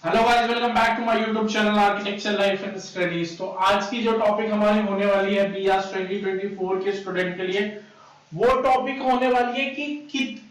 Hello guys, welcome back to my YouTube channel architecture life and studies. तो आज की जो टॉपिक हमारी होने वाली है बीआर 2024 के स्टूडेंट के लिए, वो टॉपिक होने वाली है कि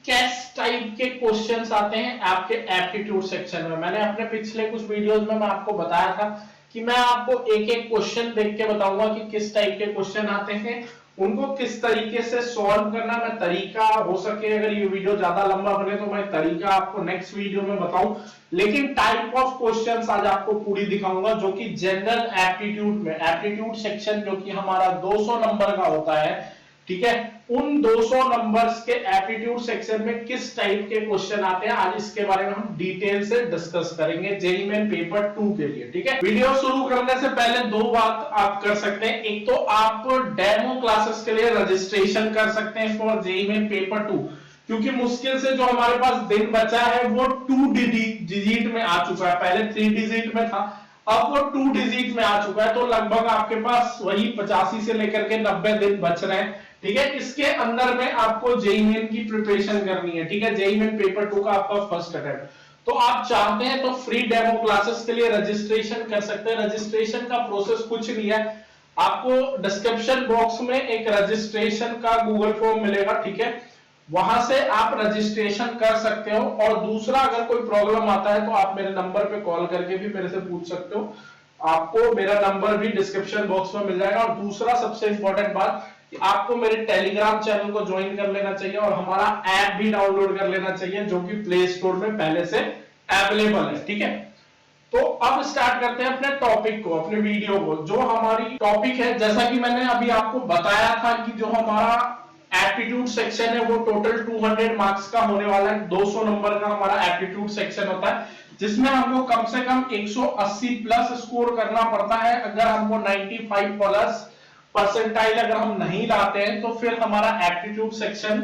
किस टाइप के क्वेश्चंस आते हैं आपके एप्टीट्यूड सेक्शन में। मैंने अपने पिछले कुछ वीडियोस में मैं आपको बताया था कि मैं आपको एक एक क्वेश्चन देख के बताऊंगा कि किस टाइप के क्वेश्चन आते हैं, उनको किस तरीके से सॉल्व करना। मैं तरीका हो सके, अगर ये वीडियो ज्यादा लंबा बने तो मैं तरीका आपको नेक्स्ट वीडियो में बताऊं, लेकिन टाइप ऑफ क्वेश्चंस आज आपको पूरी दिखाऊंगा जो कि जनरल एप्टीट्यूड में, एप्टीट्यूड सेक्शन जो कि हमारा 200 नंबर का होता है, ठीक है, उन 200 नंबर्स के एप्टीट्यूड सेक्शन में किस टाइप के क्वेश्चन आते हैं, आज इसके बारे में हम डिटेल से डिस्कस करेंगे जेईई मेन पेपर 2 के लिए। ठीक है, वीडियो शुरू करने से पहले दो बात आप कर सकते हैं। एक तो आप डेमो क्लासेस के लिए रजिस्ट्रेशन कर सकते हैं फॉर जेईई मेन पेपर 2, क्योंकि मुश्किल से जो हमारे पास दिन बचा है वो 2 डिजिट में आ चुका है। पहले 3 डिजिट में था, अब वो 2 डिजिट में आ चुका है। तो लगभग आपके पास वही 85 से लेकर के 90 दिन बच रहे हैं। ठीक है, इसके अंदर में आपको जेईई मेन की प्रिपरेशन करनी है। ठीक है, जेईई मेन पेपर 2 का आपका फर्स्ट अटेम्प्ट। तो आप चाहते हैं तो फ्री डेमो क्लासेस के लिए रजिस्ट्रेशन कर सकते हैं। रजिस्ट्रेशन का प्रोसेस कुछ नहीं है, आपको डिस्क्रिप्शन बॉक्स में एक रजिस्ट्रेशन का गूगल फॉर्म मिलेगा। ठीक है, वहां से आप रजिस्ट्रेशन कर सकते हो। और दूसरा, अगर कोई प्रॉब्लम आता है तो आप मेरे नंबर पे कॉल करके भी मेरे से पूछ सकते हो, आपको मेरा नंबर भी डिस्क्रिप्शन बॉक्स में मिल जाएगा। और दूसरा सबसे इंपॉर्टेंट बात कि आपको मेरे टेलीग्राम चैनल को ज्वाइन कर लेना चाहिए और हमारा ऐप भी डाउनलोड कर लेना चाहिए जो कि प्ले स्टोर में पहले से अवेलेबल है। ठीक है, तो अब स्टार्ट करते हैं अपने टॉपिक को, अपने वीडियो को। जो हमारी टॉपिक है, जैसा कि मैंने अभी आपको बताया था कि जो हमारा एप्टीट्यूड सेक्शन है वो टोटल 200 मार्क्स का होने वाला है। 200 नंबर का हमारा एप्टीट्यूड सेक्शन होता है, जिसमें हमको कम से कम 180 प्लस स्कोर करना पड़ता है। अगर हमको 95 प्लस परसेंटाइल अगर हम नहीं लाते हैं तो फिर हमारा एप्टीट्यूड सेक्शन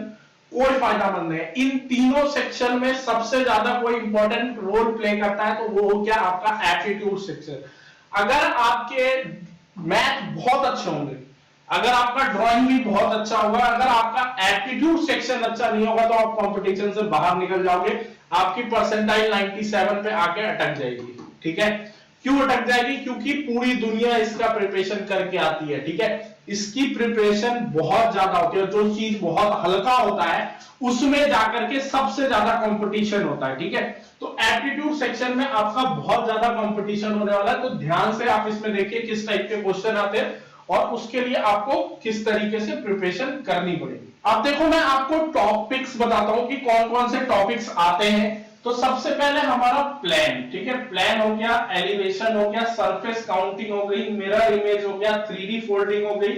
कोई फायदा मंद है। इन तीनों सेक्शन में सबसे ज्यादा कोई इंपॉर्टेंट रोल प्ले करता है तो वो हो गया आपका एप्टीट्यूड सेक्शन। अगर आपके मैथ बहुत अच्छे होंगे, अगर आपका ड्राइंग भी बहुत अच्छा होगा, अगर आपका एप्टीट्यूड सेक्शन अच्छा नहीं होगा तो आप कंपटीशन से बाहर निकल जाओगे, आपकी परसेंटाइल 97 पे आके अटक जाएगी। ठीक है, क्यों अटक जाएगी? क्योंकि पूरी दुनिया इसका प्रिपरेशन करके आती है। ठीक है, इसकी प्रिपरेशन बहुत ज्यादा होती है। जो चीज बहुत हल्का होता है उसमें जाकर के सबसे ज्यादा कंपटीशन होता है। ठीक है, तो एप्टीट्यूड सेक्शन में आपका बहुत ज्यादा कंपटीशन होने वाला है। तो ध्यान से आप इसमें देखिए किस टाइप के क्वेश्चन आते हैं और उसके लिए आपको किस तरीके से प्रिपरेशन करनी पड़ेगी। अब देखो, मैं आपको टॉपिक्स बताता हूं कि कौन कौन से टॉपिक्स आते हैं। तो सबसे पहले हमारा प्लान। ठीक है, प्लान हो गया, एलिवेशन हो गया, सरफेस काउंटिंग हो गई, मिरर इमेज हो गया, 3D फोल्डिंग हो गई,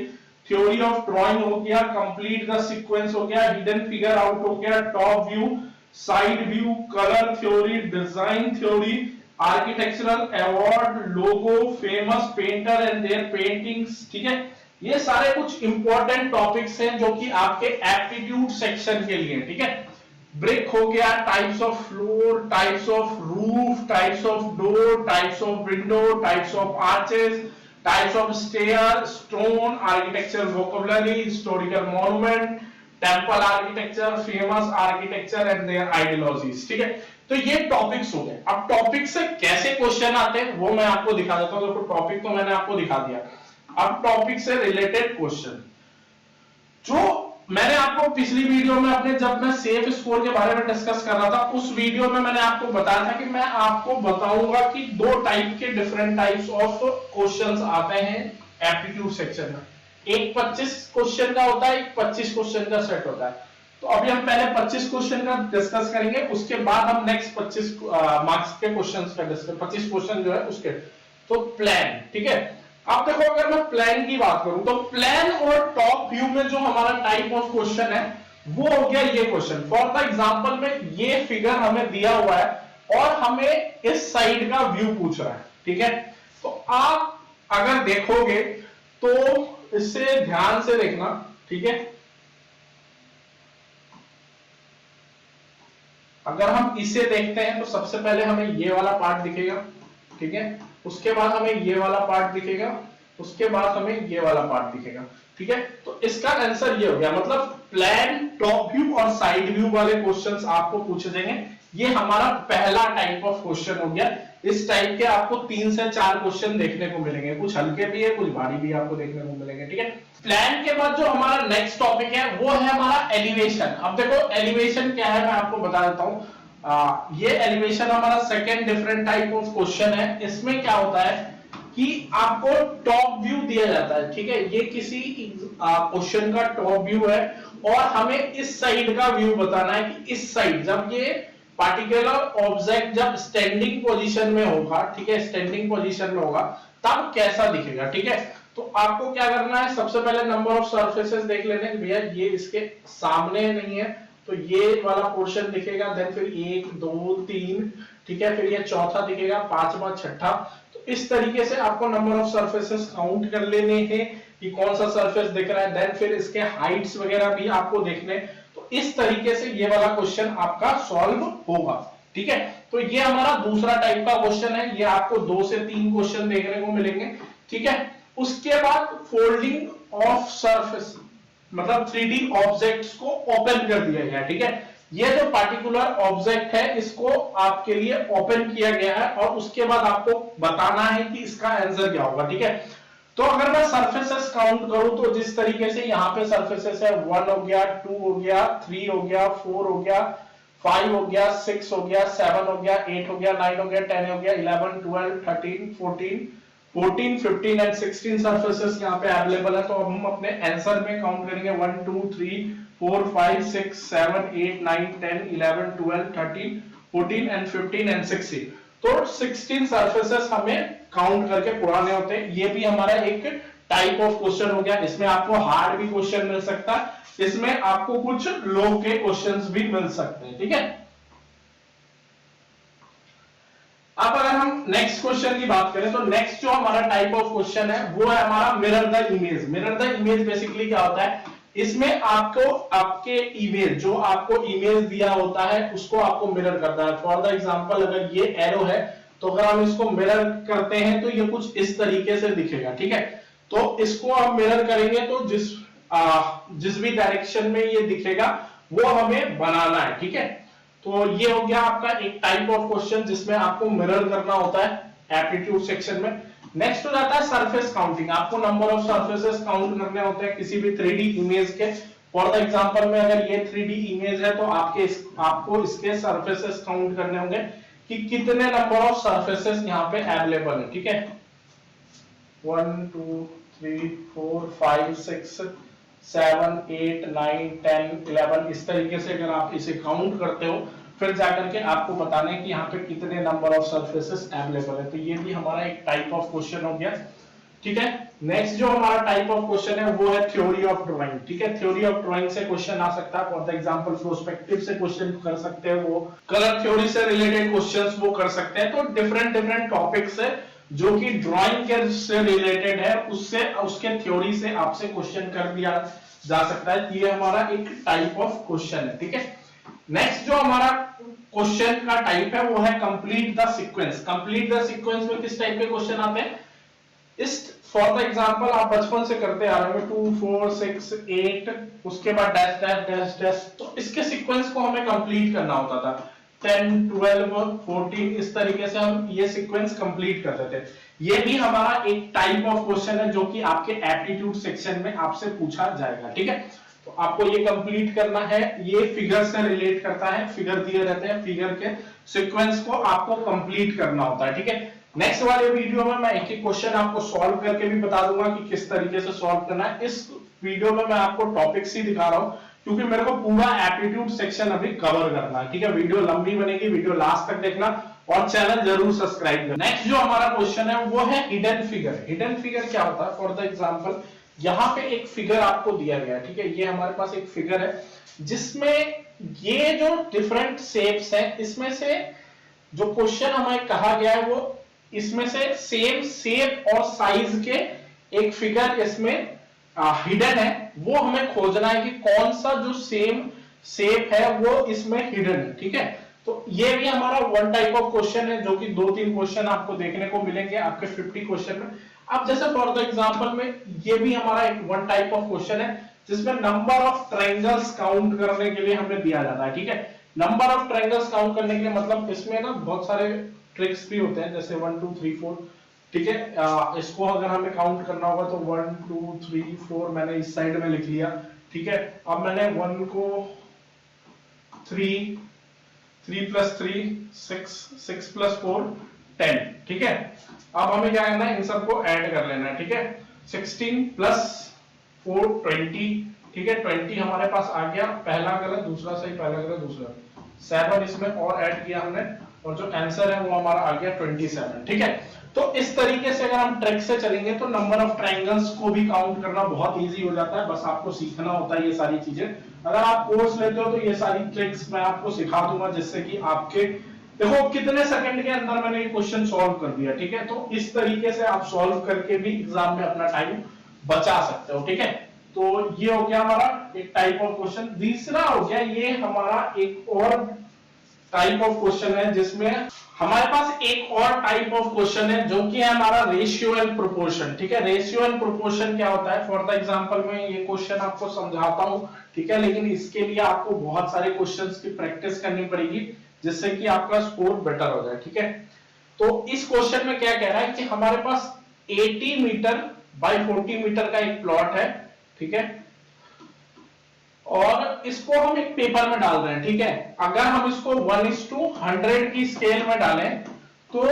थ्योरी ऑफ ड्राइंग हो गया, कंप्लीट द सीक्वेंस हो गया, हिडन फिगर आउट हो गया, top view, side view, colour theory, design theory, architectural award, logo, famous painter and their paintings. ठीक है, ये सारे कुछ इंपॉर्टेंट टॉपिक्स हैं जो कि आपके एप्टीट्यूड सेक्शन के लिए। ठीक है, ब्रिक हो गया, types of floor, types of roof, types of door, types of window, types of arches, types of stair, stone, architecture vocabulary, historical monument, temple architecture, famous architecture and their ideologies. ठीक है, तो ये topics हो गए। अब topic से कैसे question आते हैं वो मैं आपको दिखा देता हूं। देखो, टॉपिक तो मैंने आपको दिखा दिया, अब टॉपिक से रिलेटेड क्वेश्चन जो मैंने आपको पिछली वीडियो में अपने, जब मैं सेफ स्कोर के बारे में डिस्कस कर रहा था, उस वीडियो में मैंने आपको बताया था कि मैं आपको बताऊंगा कि 2 टाइप के डिफरेंट टाइप्स ऑफ क्वेश्चंस आते हैं एप्टीट्यूड सेक्शन में। एक 25 क्वेश्चन का होता है, एक 25 क्वेश्चन का सेट होता है। तो अभी हम पहले 25 क्वेश्चन का डिस्कस करेंगे, उसके बाद हम नेक्स्ट 25 मार्क्स के क्वेश्चंस का डिस्कस, 25 क्वेश्चन जो है उसके। तो प्लान, ठीक है, अब देखो, अगर मैं प्लान की बात करूं तो प्लान और टॉप व्यू में जो हमारा टाइप ऑफ क्वेश्चन है वो हो गया ये क्वेश्चन। फॉर द एग्जांपल में ये फिगर हमें दिया हुआ है और हमें इस साइड का व्यू पूछ रहा है। ठीक है, तो आप अगर देखोगे तो इससे ध्यान से देखना। ठीक है, अगर हम इसे देखते हैं तो सबसे पहले हमें ये वाला पार्ट दिखेगा। ठीक है, उसके बाद हमें ये वाला पार्ट दिखेगा, उसके बाद हमें ये वाला पार्ट दिखेगा। ठीक है, तो इसका आंसर ये हो गया। मतलब प्लान, टॉप व्यू और साइड व्यू वाले क्वेश्चंस आपको पूछे जाएंगे। ये हमारा पहला टाइप ऑफ क्वेश्चन हो गया इस टाइप के आपको 3 से 4 क्वेश्चन देखने को मिलेंगे, कुछ हल्के भी है कुछ भारी भी आपको देखने को मिलेंगे, ठीक है। प्लान के बाद जो हमारा नेक्स्ट टॉपिक है वो है हमारा एलिवेशन। अब देखो एलिवेशन क्या है मैं आपको बता देता हूं। ये एलिवेशन हमारा second different type of question है। इसमें क्या होता है कि आपको टॉप व्यू दिया जाता है, ठीक है। ये किसी क्वेश्चन का टॉप व्यू है और हमें इस साइड का व्यू बताना है कि इस साइड जब ये पार्टिकुलर ऑब्जेक्ट जब स्टैंडिंग पोजीशन में होगा, ठीक है, स्टैंडिंग पोजीशन में होगा तब कैसा दिखेगा, ठीक है। तो आपको क्या करना है, सबसे पहले नंबर ऑफ सरफेसेस देख लेने हैं भैया, ये इसके सामने नहीं है तो ये वाला पोर्शन दिखेगा, देन फिर 1 2 3, ठीक है, फिर ये चौथा दिखेगा, पांचवा छठा। तो इस तरीके से आपको नंबर ऑफ सरफेसेस काउंट कर लेने हैं कि कौन सा सरफेस दिख रहा है, देन फिर इसके हाइट्स वगैरह भी आपको देखने। तो इस तरीके से ये वाला क्वेश्चन आपका सॉल्व होगा, ठीक है। तो ये हमारा दूसरा टाइप का क्वेश्चन है, ये आपको 2 से 3 क्वेश्चन देखने को मिलेंगे, ठीक है। उसके बाद फोल्डिंग ऑफ सरफेस, मतलब 3D ऑब्जेक्ट्स को ओपन कर दिया गया, ठीक है। ये जो पार्टिकुलर ऑब्जेक्ट है इसको आपके लिए ओपन किया गया है और उसके बाद आपको बताना है कि इसका आंसर क्या होगा, ठीक है। तो अगर मैं सरफेसेस काउंट करूं तो जिस तरीके से यहाँ पे सरफेसेस है 1 हो गया, 2 हो गया, 3 हो गया, 4 हो गया, 5 हो गया, 6 हो गया, 7 हो गया, 8 हो गया, 9 हो गया, 10 हो गया, 11 12 13 14 15 एंड 16 सरफेसेस यहाँ पे अवेलेबल है। तो अब हम अपने आंसर में काउंट करेंगे 1 2 3 4 5 6 7 8 9 10 11 12 13 14 एंड 15 एंड 16। तो 16 सरफेसेस हमें काउंट करके पुराने होते हैं। ये भी हमारा एक टाइप ऑफ क्वेश्चन हो गया। इसमें आपको हार्ड भी क्वेश्चन मिल सकता है, इसमें आपको कुछ लो के क्वेश्चंस भी मिल सकते हैं, ठीक है। अब अगर हम नेक्स्ट क्वेश्चन की बात करें तो नेक्स्ट जो हमारा टाइप ऑफ क्वेश्चन है वो है हमारा mirror the image. Mirror the image basically क्या होता है, इसमें आपको आपके इमेज जो आपको इमेज दिया होता है उसको आपको मिरर करना है। फॉर द एग्जांपल अगर ये एरो है तो अगर हम इसको मिरर करते हैं तो ये कुछ इस तरीके से दिखेगा, ठीक है। तो इसको हम मिरर करेंगे तो जिस भी डायरेक्शन में ये दिखेगा वो हमें बनाना है, ठीक है। तो ये हो गया आपका एक टाइप ऑफ क्वेश्चन जिसमें आपको मिरर करना होता है एप्टीट्यूड सेक्शन में। नेक्स्ट हो जाता है सरफेस काउंटिंग। आपको नंबर ऑफ सरफेसेस काउंट करने होते हैं किसी भी 3D इमेज के। फॉर द एग्जांपल में अगर ये 3D इमेज है तो आपको इसके सरफेसेस काउंट करने होंगे कि कितने नंबर ऑफ सरफेसेस यहाँ पे अवेलेबल है, ठीक है। 1 2 3 4 5 6 7 8 9 10 11 इस तरीके से अगर आप इसे काउंट करते हो फिर जाकर के आपको बताना है कि यहाँ पे कितने नंबर ऑफ सरफेसेस अवेलेबल है। तो ये भी हमारा एक टाइप ऑफ क्वेश्चन हो गया, ठीक है। नेक्स्ट जो हमारा टाइप ऑफ क्वेश्चन है वो है थ्योरी ऑफ ड्राइंग, ठीक है। थ्योरी ऑफ ड्राइंग से क्वेश्चन आ सकता है। फॉर द एग्जांपल प्रोस्पेक्टिव से क्वेश्चन कर सकते हैं, वो कलर थ्योरी से रिलेटेड क्वेश्चंस वो कर सकते हैं। तो डिफरेंट डिफरेंट टॉपिक्स है जो कि ड्राइंग के से रिलेटेड है, उससे उसके थ्योरी से आपसे क्वेश्चन कर दिया जा सकता है। ये हमारा एक टाइप ऑफ क्वेश्चन है, ठीक है। नेक्स्ट जो हमारा क्वेश्चन का टाइप है वो है complete the sequence. Complete the sequence में किस टाइप के क्वेश्चन आते हैं, इस फॉर द एग्जांपल आप बचपन से करते आ रहे हो 2 4 6 8 उसके बाद डैश डैश डैश डैश। तो इसके सीक्वेंस को हमें कंप्लीट करना होता था 10 12 14 इस तरीके से हम ये सीक्वेंस कंप्लीट करते थे। ये भी हमारा एक टाइप ऑफ क्वेश्चन है जो कि आपके एप्टीट्यूड सेक्शन में आपसे पूछा जाएगा, ठीक है। तो आपको ये कंप्लीट करना है। ये फिगर से रिलेट करता है, फिगर दिए रहते हैं, फिगर के सीक्वेंस को आपको कंप्लीट करना होता है, ठीक है। नेक्स्ट वाले वीडियो में मैं एक एक क्वेश्चन आपको सॉल्व करके भी बता दूंगा कि किस तरीके से सॉल्व करना है। इस वीडियो में मैं आपको टॉपिक्स ही दिखा रहा हूं क्योंकि मेरे को पूरा एप्टीट्यूड सेक्शन अभी कवर करना है, ठीक है। वीडियो लंबी बनेगी, वीडियो लास्ट तक देखना और चैनल जरूर सब्सक्राइब करना। नेक्स्ट जो हमारा क्वेश्चन है वो है हिडन फिगर। हिडन फिगर क्या होता है, फॉर द एग्जांपल यहाँ पे एक फिगर आपको दिया गया है, ठीक है। ये हमारे पास एक फिगर है जिसमें ये जो डिफरेंट शेप्स है इसमें से जो क्वेश्चन हमें कहा गया है वो इसमें से सेम शेप और साइज के एक फिगर इसमें हिडन है। वो हमें खोजना है कि कौन सा जो सेम शेप है वो इसमें हिडन है, ठीक है। तो ये भी हमारा वन टाइप ऑफ क्वेश्चन है जो कि 2-3 क्वेश्चन आपको देखने को मिलेंगे आपके 50 क्वेश्चन में। अब जैसे फॉर द एग्जांपल में ये भी हमारा एक वन टाइप ऑफ क्वेश्चन है जिसमें नंबर ऑफ ट्रायंगल्स काउंट करने के लिए हमें दिया जाता है, ठीक है। नंबर ऑफ ट्रायंगल्स काउंट करने के लिए मतलब इसमें ना बहुत सारे ट्रिक्स भी होते हैं, जैसे 1 2 3 4, ठीक है। इसको अगर हमें काउंट करना होगा तो 1 2 3 4 मैंने इस साइड में लिख लिया, ठीक है। अब मैंने 1 को 3, 3 प्लस 3 6, 6 प्लस 4 10, ठीक है। अब हमें क्या करना है, इन सबको ऐड कर लेना है, ठीक है। 16 प्लस 4 20, ठीक है। 20 हमारे पास आ गया, पहला गलत दूसरा सही, पहला गलत दूसरा, 7 इसमें और ऐड किया हमने, और जो आंसर है वो हमारा आ गया 27, ठीक है। तो इस तरीके से अगर हम ट्रिक से चलेंगे तो नंबर ऑफ ट्रायंगल्स को भी काउंट करना बहुत इजी हो जाता है, बस आपको सीखना होता है ये सारी चीजें। अगर आप कोर्स लेते हो तो ये सारी ट्रिक्स मैं आपको सिखा दूंगा, जिससे कि आपके, देखो कितने सेकंड के अंदर मैंने ये क्वेश्चन सॉल्व कर दिया, ठीक है। तो इस तरीके से आप सॉल्व करके भी एग्जाम में अपना टाइम बचा सकते हो, ठीक है। तो ये हो गया हमारा एक टाइप ऑफ क्वेश्चन। दूसरा हो गया ये हमारा एक और टाइप ऑफ क्वेश्चन है, जिसमें हमारे पास एक और टाइप ऑफ क्वेश्चन है जो कि है हमारा रेशियो एंड प्रोपोर्शन, ठीक है। रेशियो एंड प्रोपोर्शन क्या होता है, फॉर द एग्जांपल में ये क्वेश्चन आपको समझाता हूं, ठीक है। लेकिन इसके लिए आपको बहुत सारे क्वेश्चंस की प्रैक्टिस करनी पड़ेगी, जिससे कि आपका स्कोर बेटर हो जाए, ठीक है। तो इस क्वेश्चन में क्या कह रहा है कि हमारे पास 80 मीटर बाय 40 मीटर का एक प्लॉट है, ठीक है, और इसको हम एक पेपर में डाल रहे हैं, ठीक है। अगर हम इसको 1:100 की स्केल में डालें तो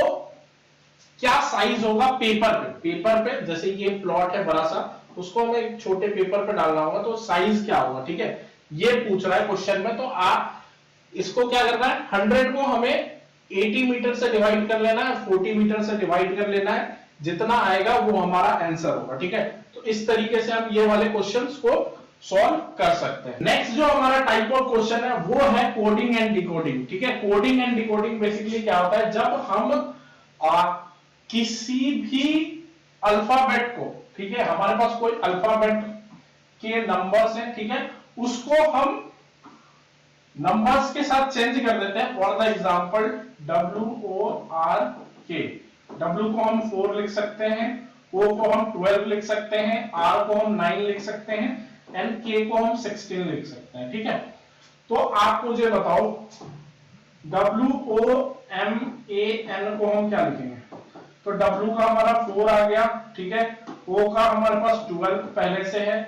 क्या साइज होगा पेपर पे, पेपर पे जैसे ये प्लॉट है बड़ा सा, उसको हमें एक छोटे पेपर पे डालना होगा तो साइज क्या होगा, ठीक है। ये पूछ रहा है क्वेश्चन में। तो आप इसको क्या करना है, 100 को हमें 80 मीटर से डिवाइड कर लेना है, 40 मीटर से डिवाइड कर लेना है, जितना आएगा वो हमारा आंसर होगा, ठीक है। तो इस तरीके से हम ये वाले क्वेश्चंस को सॉल्व कर सकते हैं। नेक्स्ट जो हमारा टाइप ऑफ क्वेश्चन है वो है कोडिंग एंड डिकोडिंग, ठीक है। कोडिंग एंड डिकोडिंग बेसिकली क्या होता है, जब हम किसी भी अल्फाबेट को, ठीक है, हमारे पास कोई अल्फाबेट के नंबर्स हैं, ठीक है, उसको हम नंबर्स के साथ चेंज कर देते हैं। For the example WORK, W को हम 4 लिख सकते हैं, O को हम 12 लिख सकते हैं, R को हम 9 लिख सकते हैं, एंड K को हम 16 लिख सकते हैं, ठीक है। तो आप मुझे बताओ WOMAN को हम क्या लिखेंगे, तो W का हमारा 4 आ गया, ठीक है। O का हमारे पास 12 पहले से है,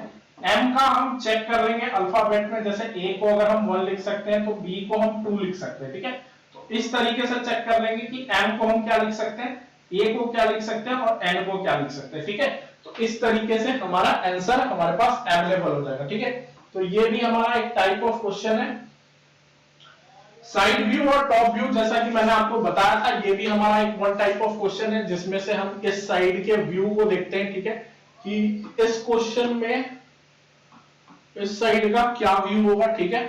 M का हम चेक कर लेंगे अल्फाबेट में, जैसे A को अगर हम 1 लिख सकते हैं तो B को हम 2 लिख सकते हैं, ठीक है। तो इस तरीके से चेक कर लेंगे कि M को हम क्या लिख सकते हैं, A को क्या लिख सकते हैं और N को क्या लिख सकते हैं, ठीक है। तो इस तरीके से हमारा आंसर हमारे पास अवेलेबल हो जाएगा, ठीक है। तो ये भी हमारा एक टाइप ऑफ क्वेश्चन है। साइड व्यू और टॉप व्यू, जैसा कि मैंने आपको बताया था, ये भी हमारा एक वन टाइप ऑफ क्वेश्चन है, जिसमें से हम इस साइड के व्यू को देखते हैं, ठीक है, कि इस क्वेश्चन में इस साइड का क्या व्यू होगा, ठीक है।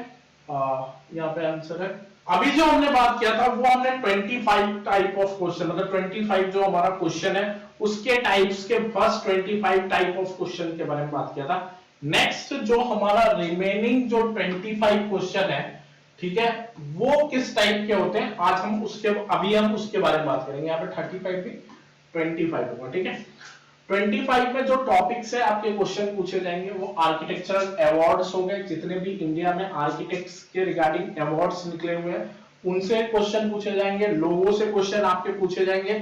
यहाँ पे आंसर है। अभी जो हमने बात किया था वो हमने 25 टाइप ऑफ क्वेश्चन, मतलब 25 जो हमारा क्वेश्चन है उसके टाइप्स के फर्स्ट 25 टाइप ऑफ क्वेश्चन के बारे में बात किया था। नेक्स्ट जो हमारा रिमेनिंग जो 25 क्वेश्चन है, ठीक है, वो किस टाइप के होते हैं, आज हम उसके बारे में बात करेंगे। यहाँ पे 35 भी 25 होगा, ठीक है। 25 में जो टॉपिक्स है आपके क्वेश्चन पूछे जाएंगे वो आर्किटेक्चरल अवार्ड्स हो गए, जितने भी इंडिया में आर्किटेक्ट्स के रिगार्डिंग अवार्ड्स निकले हुए हैं उनसे क्वेश्चन पूछे जाएंगे, लोगों से क्वेश्चन आपके पूछे जाएंगे,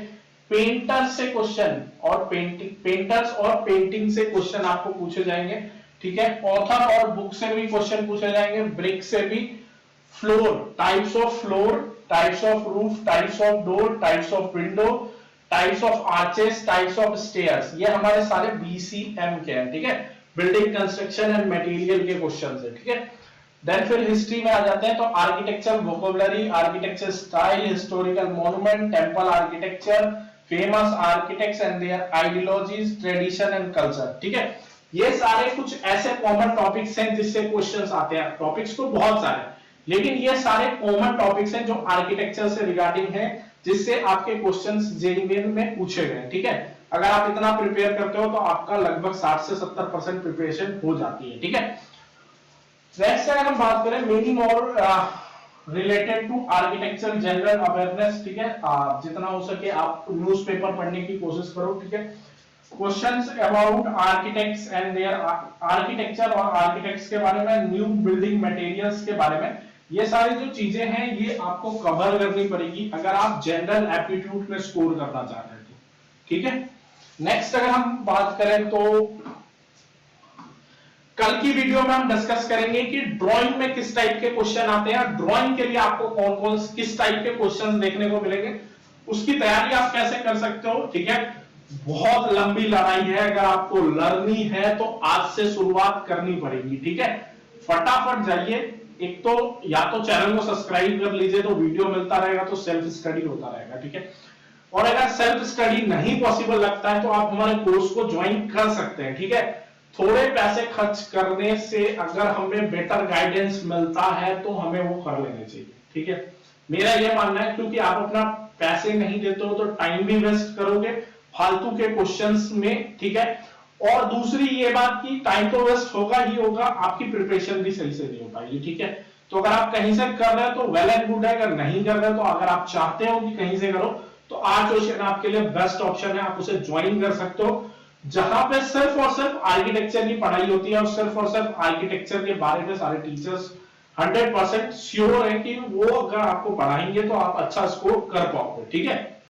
पेंटर्स से क्वेश्चन और पेंटर्स और पेंटिंग से क्वेश्चन आपको पूछे जाएंगे, ठीक है। ऑथर और बुक से भी क्वेश्चन पूछे जाएंगे, ब्रिक से भी, floor, types of floor, types of roof, types of door, types of window, types of arches, types of stairs, ये हमारे सारे BCM के हैं, ठीक है। बिल्डिंग कंस्ट्रक्शन एंड मटेरियल के क्वेश्चंस है, ठीक है। देन फिर हिस्ट्री में आ जाते हैं, तो architecture vocabulary, architecture style, historical monument, temple architecture, famous architects and their ideologies, tradition and culture, ठीक है। ये सारे कुछ ऐसे कॉमन टॉपिक्स हैं जिससे क्वेश्चंस आते हैं। टॉपिक्स तो बहुत सारे, लेकिन ये सारे कॉमन टॉपिक्स हैं जो आर्किटेक्चर से रिगार्डिंग है, जिससे आपके क्वेश्चंस जेईई में पूछे गए, ठीक है। अगर आप इतना प्रिपेयर करते हो तो आपका लगभग 60 से 70% प्रिपरेशन हो जाती है, ठीक है। नेक्स्ट अगर हम बात करें मीनिंग और related to architecture general awareness, ठीक है, जितना हो सके आप न्यूज़पेपर पढ़ने की कोशिश करो, ठीक है। Questions about architects and their architecture और आर्किटेक्ट्स के बारे में, न्यू बिल्डिंग मटेरियल्स के बारे में, ये सारी जो चीजें हैं ये आपको कवर करनी पड़ेगी अगर आप जनरल एप्टीट्यूड में स्कोर करना चाह रहे हैं तो, ठीक है। नेक्स्ट अगर हम बात करें तो कल की वीडियो में हम डिस्कस करेंगे कि ड्राइंग में किस टाइप के क्वेश्चन आते हैं, ड्राइंग के लिए आपको कौन कौन किस टाइप के क्वेश्चन देखने को मिलेंगे, उसकी तैयारी आप कैसे कर सकते हो, ठीक है। बहुत लंबी लड़ाई है, अगर आपको लर्नी है तो आज से शुरुआत करनी पड़ेगी, ठीक है। फटाफट जाइए, एक तो या तो चैनल को सब्सक्राइब कर लीजिए तो वीडियो मिलता रहेगा, तो सेल्फ स्टडी होता रहेगा, ठीक है। और अगर सेल्फ स्टडी नहीं पॉसिबल लगता है तो आप हमारे कोर्स को ज्वाइन कर सकते हैं, ठीक है। थोड़े पैसे खर्च करने से अगर हमें बेटर गाइडेंस मिलता है तो हमें वो कर लेने चाहिए, ठीक है। मेरा ये मानना है, क्योंकि आप अपना पैसे नहीं देते हो तो टाइम भी वेस्ट करोगे फालतू के क्वेश्चंस में, ठीक है। और दूसरी ये बात कि टाइम तो वेस्ट होगा ही होगा, आपकी प्रिपरेशन भी सही से नहीं हो पाएगी, ठीक है। तो अगर आप कहीं से कर रहे हो तो वेल एंड गुड है, अगर नहीं कर रहे हो तो अगर आप चाहते हो कि कहीं से करो तो आज ओशन आपके लिए बेस्ट ऑप्शन है, आप उसे ज्वाइन कर सकते हो, जहां पे सिर्फ और सिर्फ आर्किटेक्चर की पढ़ाई होती है और सिर्फ आर्किटेक्चर के बारे में सारे टीचर्स 100% श्योर है कि वो अगर आपको पढ़ाएंगे तो आप अच्छा स्कोर कर पाओगे, ठीक है।